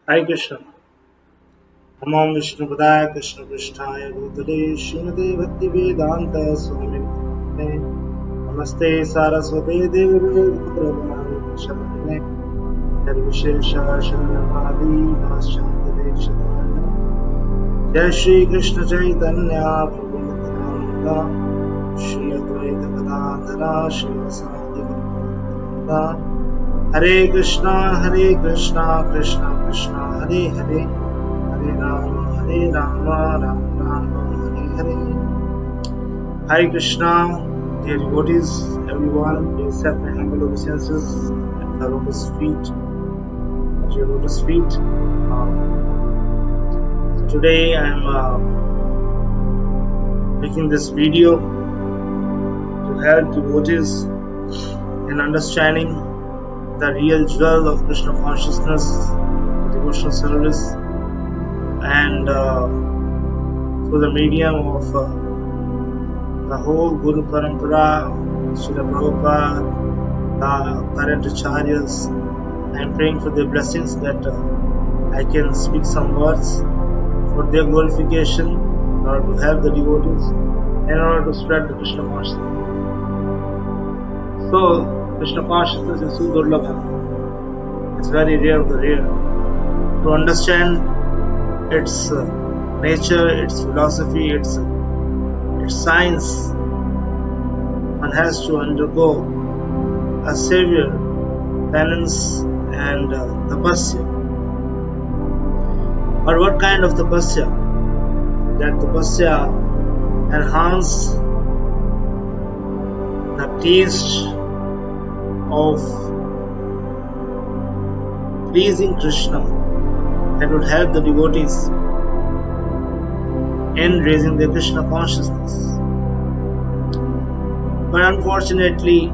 Hare Krishna. Namo Vishnu Padaya Krishna Krishnaya Bhutale Srimate Bhakti Vedanta Swami Namaste Saraswate Devi Guruvani Shabdane Nirvishesha Shanamadi Namashanti Dekshadana Jai Shri Krishna Chaitanya Prabhu Nityananda Shri Advaita Gadadhara Shri Vasadi Gadadhara Hare Krishna Krishna Krishna Hare Hare Hare Rama Rama Rama Hare Hare Krishna, dear devotees, everyone, please accept my humble obeisances at the lotus feet, at your lotus feet. So today I am making this video to help devotees in understanding the real jewel of Krishna consciousness, devotional service, and through the medium of the whole Guru Parampara, Srila Prabhupada, the current Acharyas. I am praying for their blessings that I can speak some words for their glorification in order to help the devotees, in order to spread the Krishna consciousness. So, Krishna consciousness is Sudurlabha. It's very rare of the rare. To understand its nature, its philosophy, its science, one has to undergo a severe penance and tapasya. Or what kind of tapasya? That tapasya enhance the taste of pleasing Krishna, that would help the devotees in raising their Krishna consciousness. But unfortunately,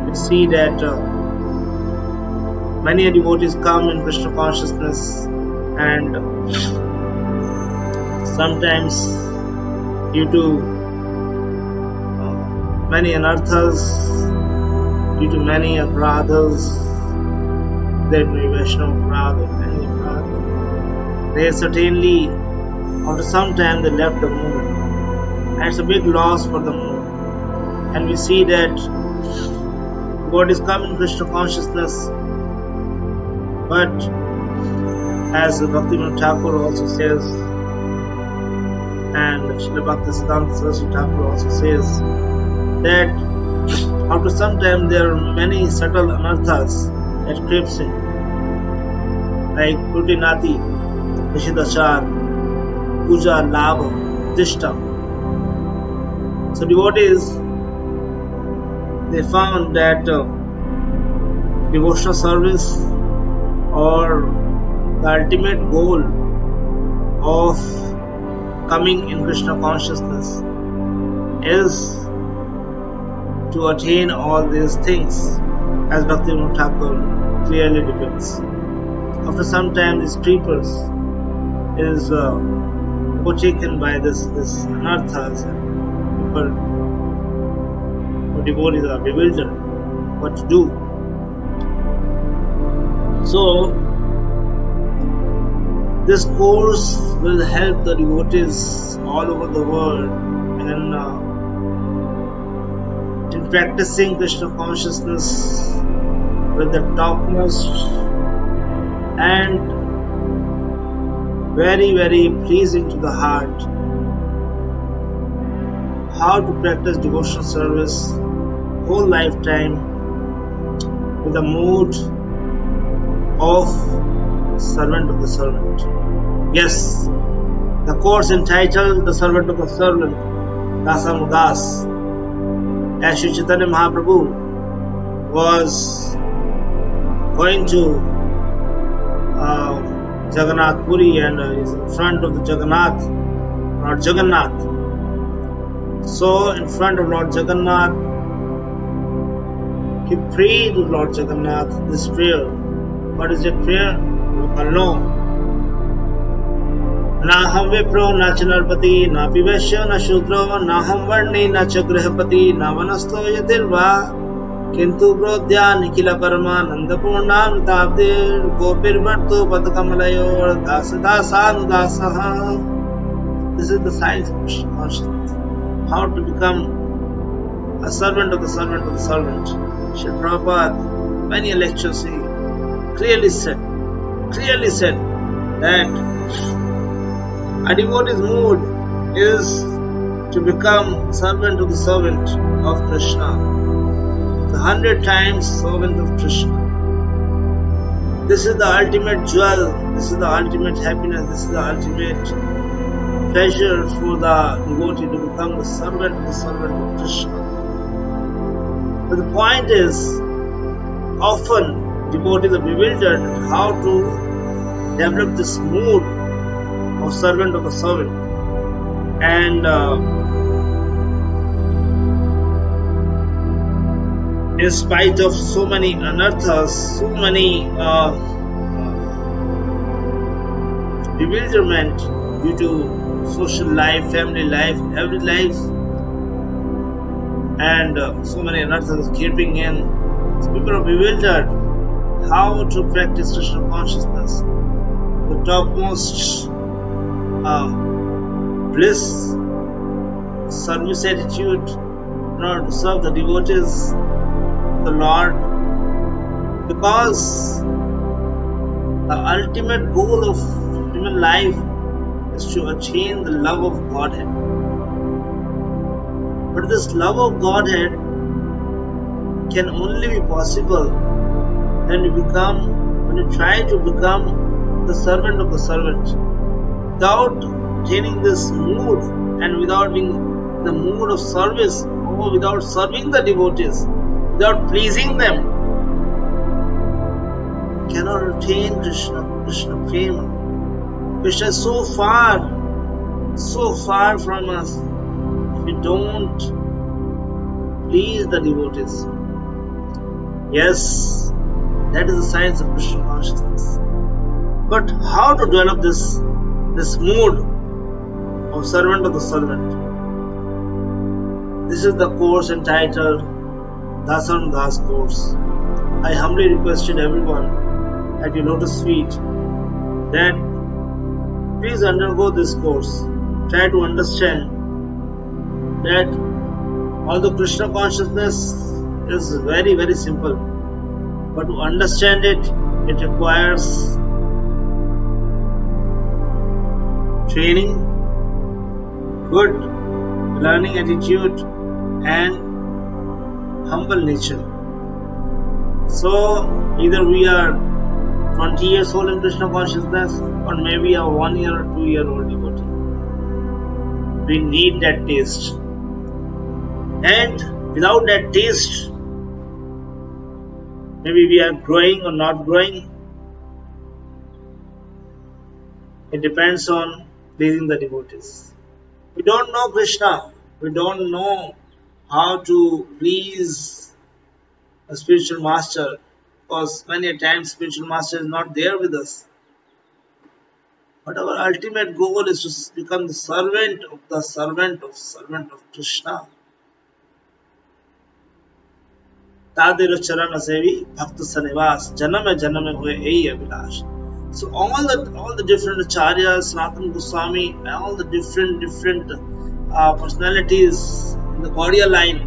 we see that many devotees come in Krishna consciousness, and sometimes due to many anarthas, due to many aparadhas, there may be Vaishnava aparadha, many aparadha, they certainly, after some time, they left the movement, and it's a big loss for the movement. And we see that God is coming in Krishna consciousness, but as Bhakti Vriksha Thakur also says, and Srila Bhakti Siddhanta Saraswati Thakur also says, that after some time there are many subtle anarthas that creeps in, like Krutinati, Nishidachar, Puja, Labha, Dishta. So devotees, they found that devotional service, or the ultimate goal of coming in Krishna consciousness, is to attain all these things, as Bhakti Vriksha Thakur clearly depicts. After some time, these creepers is overtaken by this anarthas, and devotees are bewildered what to do. So this course will help the devotees all over the world in practicing Krishna consciousness with the topmost and very, very pleasing to the heart. How to practice devotional service whole lifetime with the mood of servant of the servant. Yes, the course entitled The Servant of the Servant, Dasam Udas, as Sri Chaitanya Mahaprabhu was going to Jagannath Puri and is in front of the Jagannath, Lord Jagannath. So in front of Lord Jagannath, he prayed to Lord Jagannath this prayer. What is that prayer? No. Na ham vipro na chanarpati na pivashya na shudro na ham varni na chagrahapati na vanasto yadirva किंतु प्रोद्या निखिल परमानंद पूर्णामृताब्देर गोपीर्भर्तो पदकमलयोर दास दासानुदासः. This is the science of Krishna consciousness. How to become a servant of the servant of the servant. Srila Prabhupada, many lectures, he clearly said that a devotee's mood is to become servant of the servant of Krishna. 100 times servant of Krishna. This is the ultimate jewel, this is the ultimate happiness, this is the ultimate pleasure for the devotee to become the servant of Krishna. But the point is, often devotees are bewildered at how to develop this mood of servant of the servant. And in spite of so many anarthas, so many bewilderment due to social life, family life, every life, and so many anarthas creeping in, so people are bewildered how to practice Krishna consciousness, the topmost bliss, service attitude in order to serve the devotees, the Lord, because the ultimate goal of human life is to attain the love of Godhead. But this love of Godhead can only be possible when you try to become the servant of the servant. Without attaining this mood and without being in the mood of service, or without serving the devotees, without pleasing them, cannot attain Krishna prema. Krishna is so far from us if we don't please the devotees. Yes, that is the science of Krishna consciousness. But how to develop this mood of servant of the servant? This is the course entitled Dasan Das course. I humbly requested everyone at your lotus feet that please undergo this course. Try to understand that although Krishna consciousness is very, very simple, but to understand it, it requires training, good learning attitude, and humble nature. So either we are 20 years old in Krishna consciousness, or maybe a 1 year or 2 year old devotee. We need that taste. And without that taste, maybe we are growing or not growing. It depends on pleasing the devotees. We don't know Krishna. We don't know how to please a spiritual master, because many times spiritual master is not there with us. But our ultimate goal is to become the servant of Krishna. Tadiro charana sevi bhakta sanivas janame janame hue ei abhilash. So all the different acharyas, Sanatana Goswami, all the different personalities in the Gaudiya line,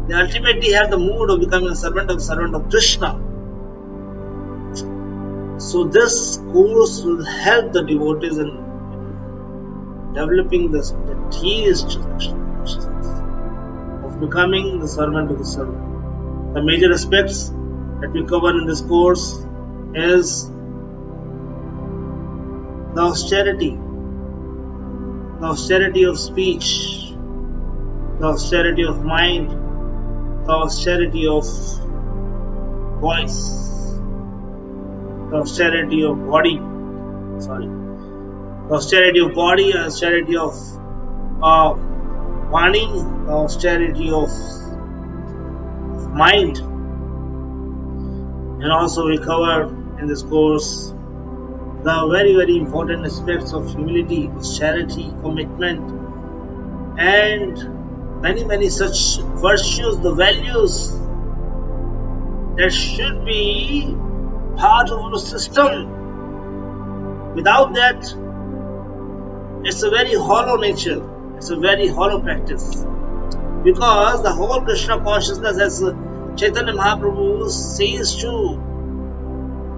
they ultimately have the mood of becoming a servant of Krishna. So this course will help the devotees in developing the taste of becoming the servant of the servant. The major aspects that we cover in this course is the austerity of speech, the austerity of mind, the austerity of voice, the austerity of body, the austerity of body, austerity of Vani, the austerity of mind. And also we cover in this course the very, very important aspects of humility, charity, commitment, and many such virtues, the values that should be part of our system. Without that, it's a very hollow nature. It's a very hollow practice. Because the whole Krishna consciousness, as Chaitanya Mahaprabhu says to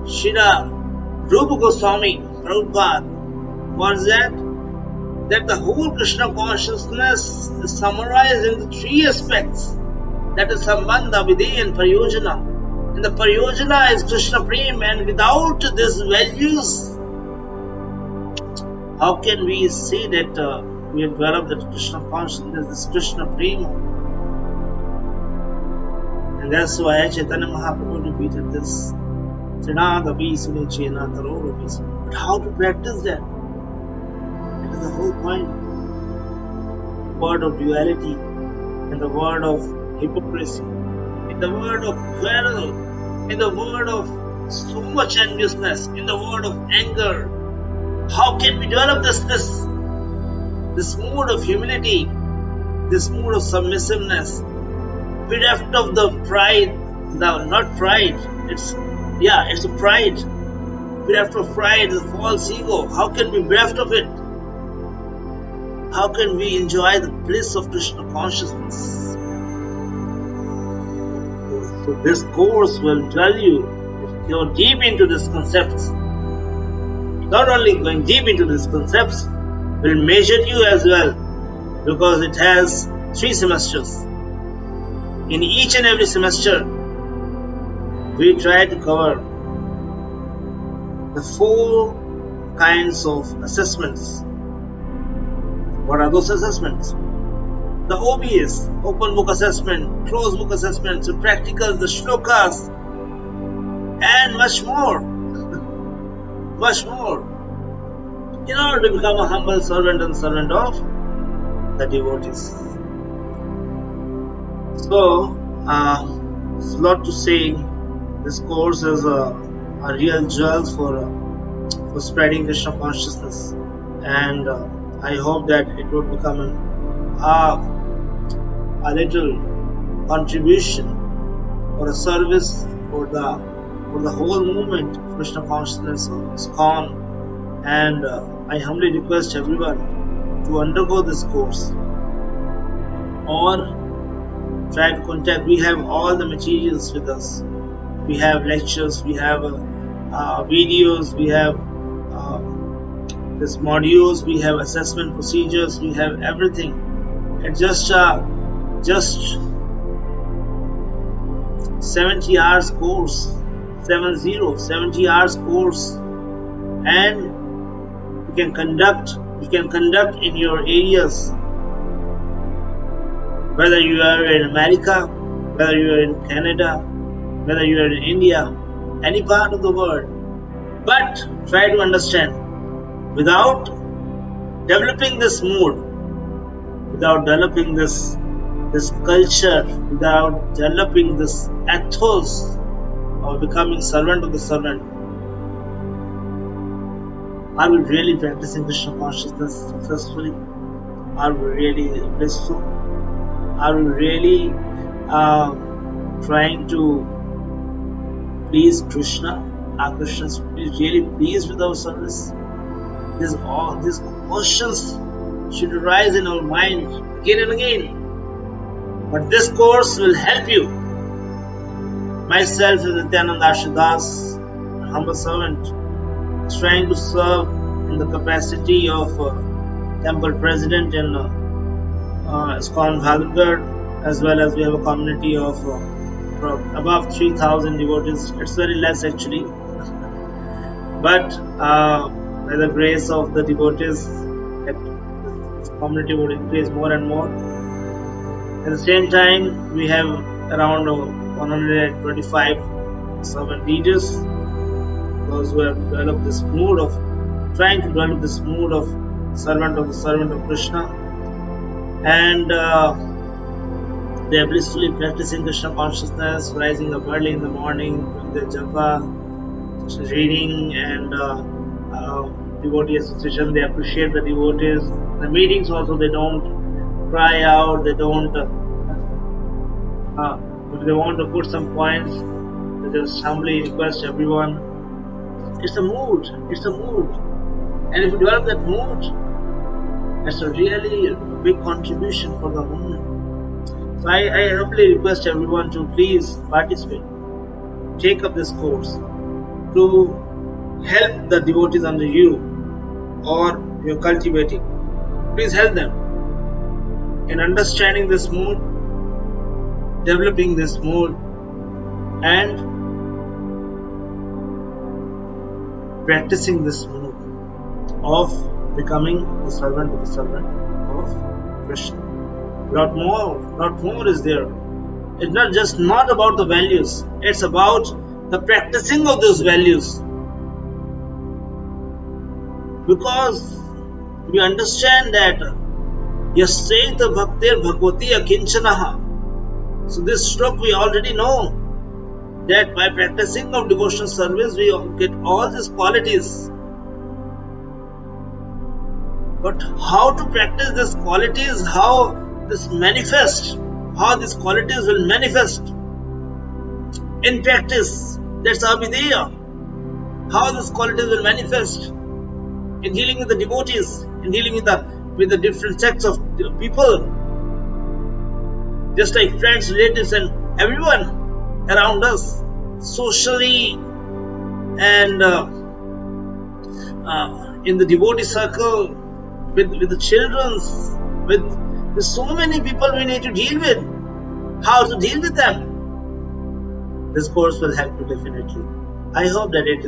Shira Rupa Goswami, Prabhupada, what is that? That the whole Krishna consciousness is summarized into three aspects. That is Sambandha, Vidhi and Pariyojana. And the Pariyojana is Krishna Prem, and without these values, how can we say that we have developed that Krishna consciousness, this Krishna Prema? And that's why Chaitanya Mahaprabhu repeated this. But how to practice that? That is the whole point. The word of duality, in the word of hypocrisy, in the word of quarrel, in the word of so much enviousness, in the word of anger. How can we develop this mood of humility, this mood of submissiveness, bereft of the pride, not pride, it's a pride, bereft of pride, the false ego. How can we be bereft of it? How can we enjoy the bliss of Krishna consciousness? So this course will tell you, if you go deep into these concepts, not only going deep into these concepts, will measure you as well, because it has 3 semesters. In each and every semester, we try to cover the 4 kinds of assessments. What are those assessments? The OBS, open book assessment, closed book assessment, the practicals, the shlokas, and much more. Much more. In order to become a humble servant and servant of the devotees. So, there's a lot to say. This course is a real jewel for spreading Krishna consciousness, and I hope that it will become a little contribution or a service for the whole movement of Krishna consciousness of ISKCON. And I humbly request everyone to undergo this course or try to contact. We have all the materials with us. We have lectures, we have videos, we have these modules, we have assessment procedures, we have everything. It's just 70 hours course, 70 hours course, and you can conduct in your areas, whether you are in America, whether you are in Canada, whether you are in India, any part of the world. But try to understand, without developing this mood, without developing this culture, without developing this ethos of becoming servant of the servant, are we really practicing Krishna consciousness successfully? Are we really blissful? Are we really trying to please Krishna? Are Krishnas really pleased with our service? These questions should arise in our mind again and again. But this course will help you. Myself is Nityananda Ashraya, a humble servant, trying to serve in the capacity of temple president in ISKCON Bahadurgarh, as well as we have a community of above 3,000 devotees. It's very less actually, but by the grace of the devotees, this community would increase more and more. At the same time, we have around 125 servant leaders, those who have developed this mood of trying to develop this mood of the servant of Krishna, and they are blissfully practicing Krishna consciousness, rising up early in the morning, doing their japa, reading, and devotee association. They appreciate the devotees. The meetings also, they don't cry out, they don't if they want to put some points, just humbly request everyone, it's a mood, and if you develop that mood, that's a really big contribution for the movement. So I humbly request everyone to please participate, take up this course to help the devotees under you or you're cultivating. Please help them in understanding this mood, developing this mood, and practicing this mood of becoming the servant of the servant of Krishna. Lot more is there. It's not about the values, it's about the practicing of those values. Because we understand that Yasaita Bhaktir Bhagavati Akinchanaha. So this stroke we already know that by practicing of devotional service we get all these qualities. But how to practice these qualities, how this manifest, how these qualities will manifest in practice, that's Abhideya. How these qualities will manifest in dealing with the devotees, in dealing with the different sects of people, just like friends, relatives, and everyone around us, socially and in the devotee circle, with the children's, with so many people we need to deal with. How to deal with them? This course will help you definitely. I hope that it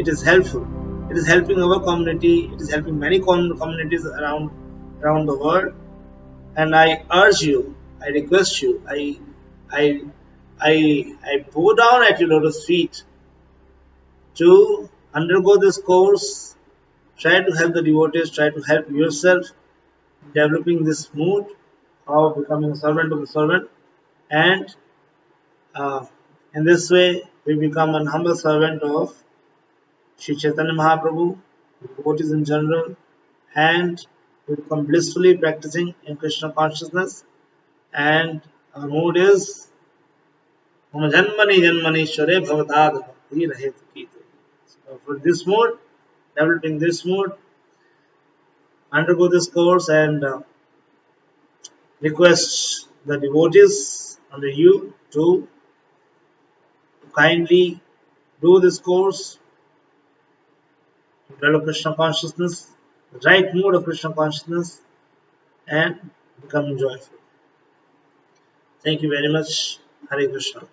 is helpful. It is helping our community. It is helping many communities around the world. And I urge you, I request you, I bow down at your lotus feet to undergo this course. Try to help the devotees, try to help yourself developing this mood of becoming a servant of the servant, and in this way we become an humble servant of Sri Chaitanya Mahaprabhu, devotees in general, and we become blissfully practicing in Krishna consciousness, and our mood is Mama Janmani Janmanishware Bhavatad Bhakti Rahet Kito. So for this mood, developing this mood, undergo this course and request the devotees under you to kindly do this course, develop Krishna consciousness, the right mood of Krishna consciousness, and become joyful. Thank you very much. Hare Krishna.